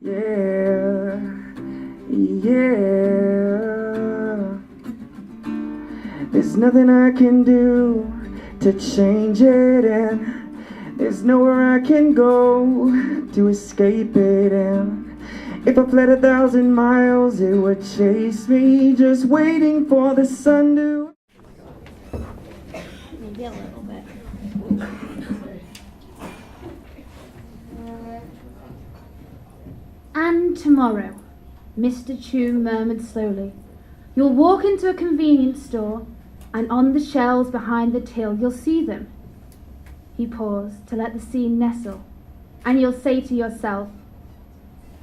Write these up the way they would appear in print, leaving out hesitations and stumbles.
Yeah, yeah. There's nothing I can do to change it, and there's nowhere I can go to escape it. And if I fled 1,000 miles, it would chase me, just waiting for the sun to... Maybe a little bit. And tomorrow, Mr. Chu murmured slowly, you'll walk into a convenience store, and on the shelves behind the till you'll see them. He paused to let the scene nestle, and you'll say to yourself,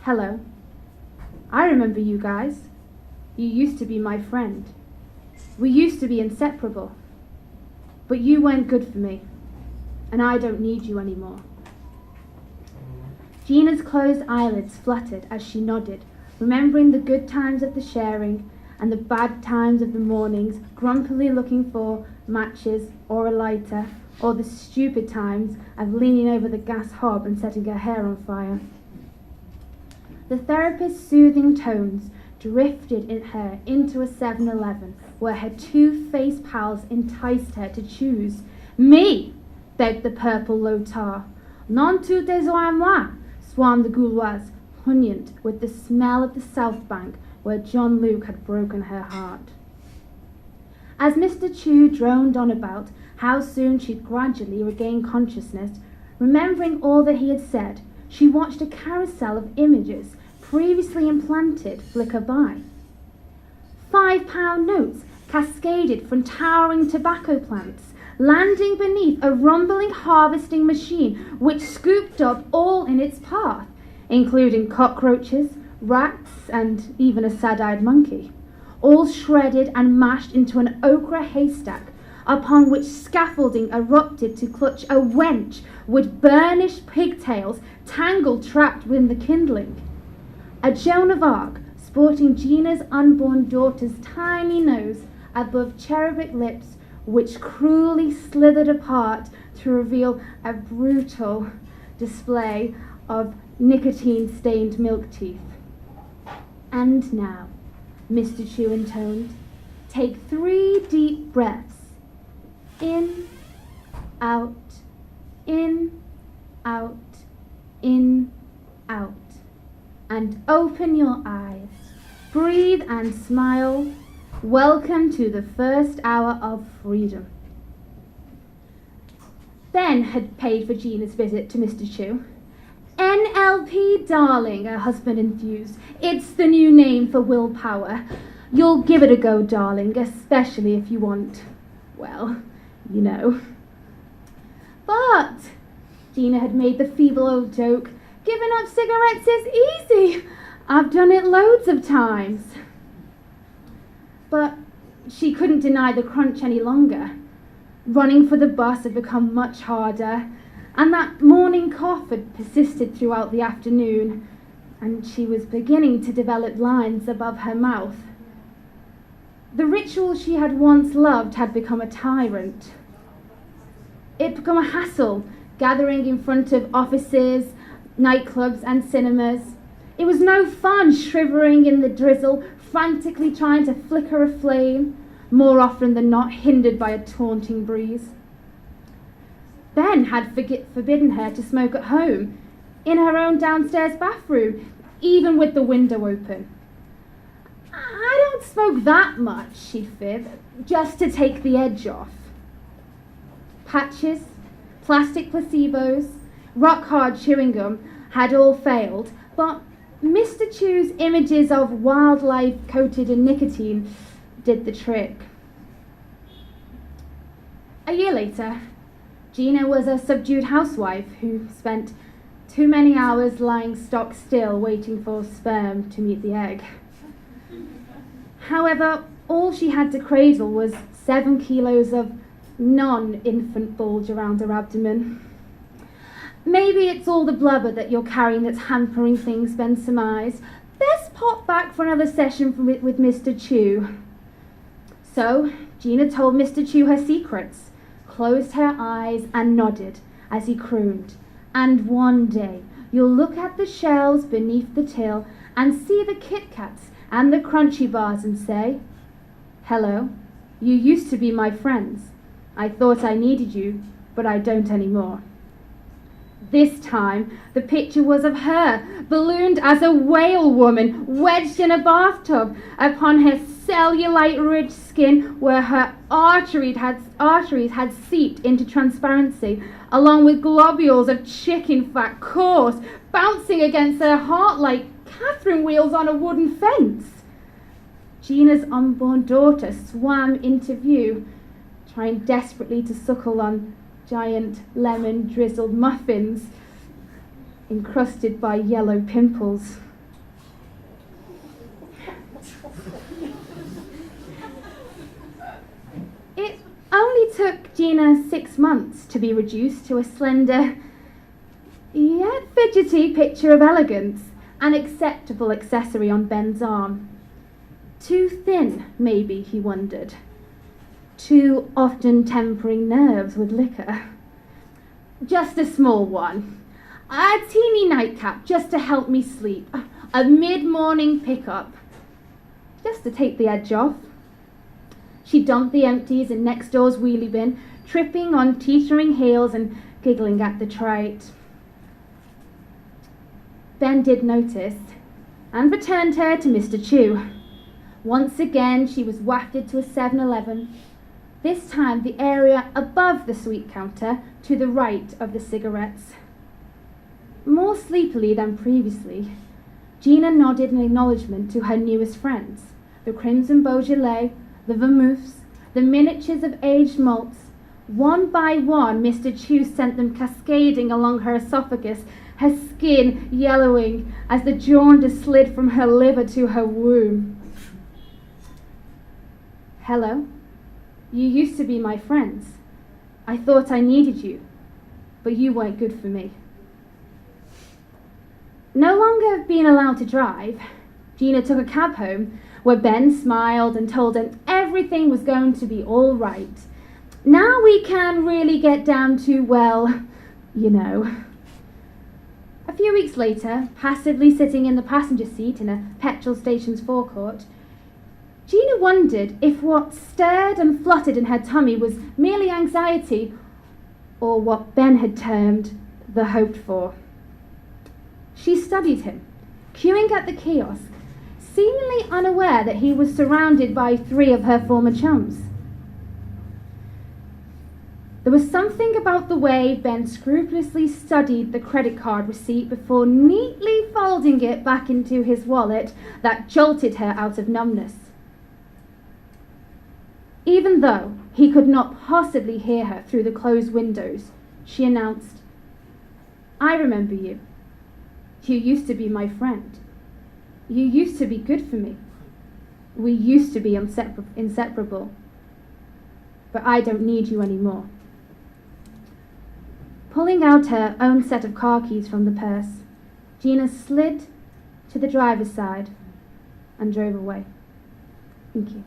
hello, I remember you guys. You used to be my friend. We used to be inseparable. But you weren't good for me, and I don't need you anymore. Gina's closed eyelids fluttered as she nodded, remembering the good times of the sharing and the bad times of the mornings, grumpily looking for matches or a lighter, or the stupid times of leaning over the gas hob and setting her hair on fire. The therapist's soothing tones drifted in her into a 7-Eleven where her two-faced pals enticed her to choose. Me, begged the purple lotar. Non tout des à moi, swarmed the Gauloise, poignant with the smell of the South Bank where John Luke had broken her heart. As Mr. Chu droned on about how soon she'd gradually regain consciousness, remembering all that he had said, she watched a carousel of images previously implanted flicker by. £5 notes cascaded from towering tobacco plants, landing beneath a rumbling harvesting machine which scooped up all in its path, including cockroaches, rats, and even a sad-eyed monkey, all shredded and mashed into an ochre haystack, upon which scaffolding erupted to clutch a wench with burnished pigtails tangled trapped within the kindling. A Joan of Arc, sporting Gina's unborn daughter's tiny nose above cherubic lips, which cruelly slithered apart to reveal a brutal display of nicotine-stained milk teeth. And now, Mr. Chu intoned, take 3 deep breaths. In, out, in, out, in, out. And open your eyes. Breathe and smile. Welcome to the first hour of freedom. Ben had paid for Gina's visit to Mr. Chu. NLP, darling, her husband enthused. It's the new name for willpower. You'll give it a go, darling, especially if you want, well, you know. But, Gina had made the feeble old joke, giving up cigarettes is easy. I've done it loads of times. But she couldn't deny the crunch any longer. Running for the bus had become much harder, and that morning cough had persisted throughout the afternoon, and she was beginning to develop lines above her mouth. The ritual she had once loved had become a tyrant. It had become a hassle, gathering in front of offices, nightclubs and cinemas. It was no fun shivering in the drizzle, frantically trying to flicker a flame, more often than not hindered by a taunting breeze. Ben had forbidden her to smoke at home, in her own downstairs bathroom, even with the window open. I don't smoke that much, she'd fib, just to take the edge off. Patches, plastic placebos, rock-hard chewing gum had all failed, but Mr. Chu's images of wildlife coated in nicotine did the trick. A year later, Gina was a subdued housewife who spent too many hours lying stock still waiting for sperm to meet the egg. However, all she had to cradle was 7 kilos of non-infant bulge around her abdomen. Maybe it's all the blubber that you're carrying that's hampering things, Ben surmised. Best pop back for another session with Mr. Chu. So, Gina told Mr. Chu her secrets, closed her eyes and nodded as he crooned. And one day, you'll look at the shelves beneath the till and see the Kit Kats and the Crunchy bars and say, "Hello, you used to be my friends. I thought I needed you, but I don't anymore." This time, the picture was of her, ballooned as a whale woman, wedged in a bathtub. Upon her cellulite-ridged skin, where her arteries had seeped into transparency, along with globules of chicken fat, coarse, bouncing against her heart like Catherine wheels on a wooden fence. Gina's unborn daughter swam into view, trying desperately to suckle on giant lemon-drizzled muffins encrusted by yellow pimples. It only took Gina 6 months to be reduced to a slender, yet fidgety picture of elegance, an acceptable accessory on Ben's arm. Too thin, maybe, he wondered. Too often tempering nerves with liquor. Just a small one. A teeny nightcap just to help me sleep. A mid-morning pickup. Just to take the edge off. She dumped the empties in next door's wheelie bin, tripping on teetering heels and giggling at the trite. Ben did notice and returned her to Mr. Chew. Once again she was wafted to a 7-Eleven, this time the area above the sweet counter to the right of the cigarettes. More sleepily than previously, Gina nodded in acknowledgement to her newest friends, the Crimson Beaujolais, the Vermouths, the miniatures of aged malts. One by one, Mr. Chew sent them cascading along her esophagus, her skin yellowing as the jaundice slid from her liver to her womb. "Hello, you used to be my friends. I thought I needed you, but you weren't good for me." No longer being allowed to drive, Gina took a cab home, where Ben smiled and told him everything was going to be all right. Now we can really get down to, well, you know. A few weeks later, passively sitting in the passenger seat in a petrol station's forecourt, Gina wondered if what stirred and fluttered in her tummy was merely anxiety or what Ben had termed the hoped for. She studied him, queuing at the kiosk, seemingly unaware that he was surrounded by 3 of her former chums. There was something about the way Ben scrupulously studied the credit card receipt before neatly folding it back into his wallet that jolted her out of numbness. Even though he could not possibly hear her through the closed windows, she announced, "I remember you. You used to be my friend. You used to be good for me. We used to be inseparable. But I don't need you anymore." Pulling out her own set of car keys from the purse, Gina slid to the driver's side and drove away. Thank you.